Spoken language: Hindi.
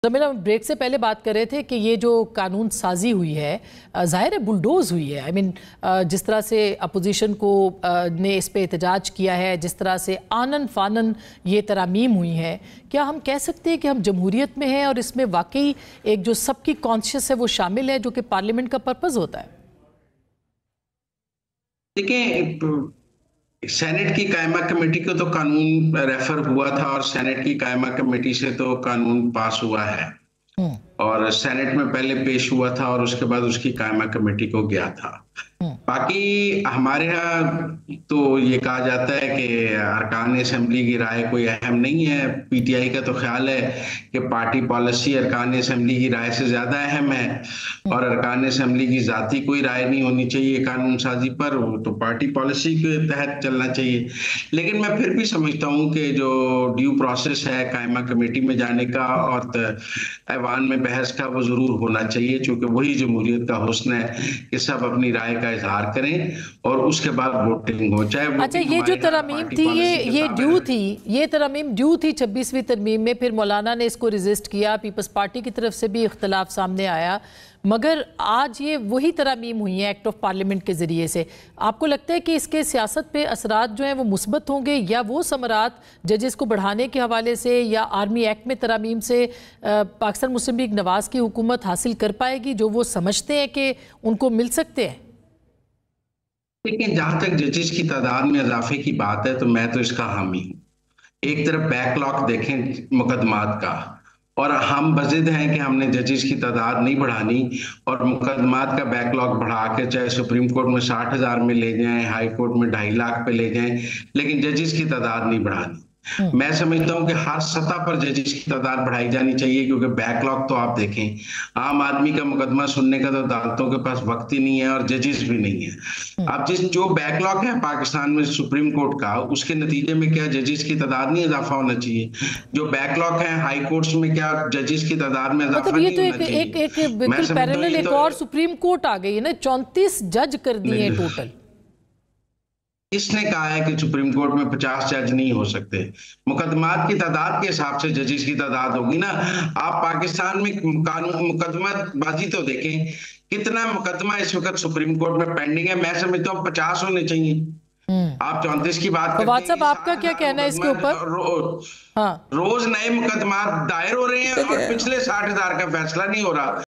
जमीला, ब्रेक से पहले बात कर रहे थे कि ये जो कानून साजी हुई है ज़ाहिर है बुलडोज हुई है। जिस तरह से अपोजिशन को ने इस पे एहतजाज किया है, जिस तरह से आनन फानन ये तरामीम हुई हैं, क्या हम कह सकते हैं कि हम जमहूरियत में हैं और इसमें वाकई एक जो सबकी कॉन्शियस है वो शामिल है, जो कि पार्लियामेंट का पर्पज़ होता है? देखिए, सेनेट की कायमा कमेटी को तो कानून रेफर हुआ था और सेनेट की कायमा कमेटी से तो कानून पास हुआ है और सेनेट में पहले पेश हुआ था और उसके बाद उसकी कायमा कमेटी को गया था। बाकी हमारे यहाँ तो ये कहा जाता है कि अरकान असेंबली की राय कोई अहम नहीं है। पीटीआई का तो ख्याल है कि पार्टी पॉलिसी अरकान असेंबली की राय से ज्यादा अहम है और अरकान असेंबली की जाती कोई राय नहीं होनी चाहिए कानून साजी पर, वो तो पार्टी पॉलिसी के तहत चलना चाहिए। लेकिन मैं फिर भी समझता हूँ कि जो ड्यू प्रोसेस है कायमा कमेटी में जाने का और ऐवान में बहस का, वो जरूर होना चाहिए, क्योंकि वही जमहूरियत का हुस्न है कि सब अपनी राय का इजहार करें और उसके बाद वोटिंग हो। चाहे अच्छा, ये जो तरमीम थी ये ड्यू थी, ये तरमीम ड्यू थी 26वीं तरमीम में, फिर मौलाना ने इसको रेजिस्ट किया, पीपल्स पार्टी की तरफ से भी इख्तलाफ सामने आया, मगर आज ये वही तरमीम हुई है एक्ट ऑफ पार्लियामेंट के ज़रिए से। आपको लगता है कि इसके सियासत पे असरात जो हैं वो मुस्बत होंगे, या वो समरात जजेस को बढ़ाने के हवाले से या आर्मी एक्ट में तरमीम से पाकिस्तान मुस्लिम लीग नवाज की हुकूमत हासिल कर पाएगी जो वो समझते हैं कि उनको मिल सकते हैं? लेकिन जहां तक जजेस की तादाद में इजाफे की बात है तो मैं तो इसका हामी हूँ। एक तरफ बैकलॉग देखें मुकदमात का, और हम बजिद हैं कि हमने जजेस की तादाद नहीं बढ़ानी और मुकदमात का बैकलॉग बढ़ा के चाहे सुप्रीम कोर्ट में 60,000 में ले जाएं, हाई कोर्ट में 2.5 लाख पे ले जाएं, लेकिन जजेस की तादाद नहीं बढ़ानी। मैं समझता हूं कि हर सतह पर जजेस की तादाद बढ़ाई जानी चाहिए, क्योंकि बैकलॉग तो आप देखें, आम आदमी का मुकदमा सुनने का तो अदालतों के पास वक्त ही नहीं है और जजेस भी नहीं है। अब जो बैकलॉग है पाकिस्तान में सुप्रीम कोर्ट का, उसके नतीजे में क्या जजेस की तादाद नहीं इजाफा होना चाहिए? जो बैकलॉग है हाई कोर्ट्स में, क्या जजेस की तादाद में इजाफा नहीं होना चाहिए? एक बिल्कुल पैरेलल एक और सुप्रीम कोर्ट आ गई है ना, 34 जज कर दिए टोटल। इसने कहा है कि सुप्रीम कोर्ट में 50 जज नहीं हो सकते। मुकदमात की तादाद के हिसाब से जजेस की तादाद होगी ना। आप पाकिस्तान में कानून मुकदमाबाजी तो देखें, कितना मुकदमा इस वक्त सुप्रीम कोर्ट में पेंडिंग है। मैं समझता हूँ 50 होने चाहिए। आप 34 की बात करते हैं। व्हाट्सएप आपका क्या कहना है इसके ऊपर? रोज नए मुकदमा दायर हो रहे हैं और पिछले 60,000 का फैसला नहीं हो रहा।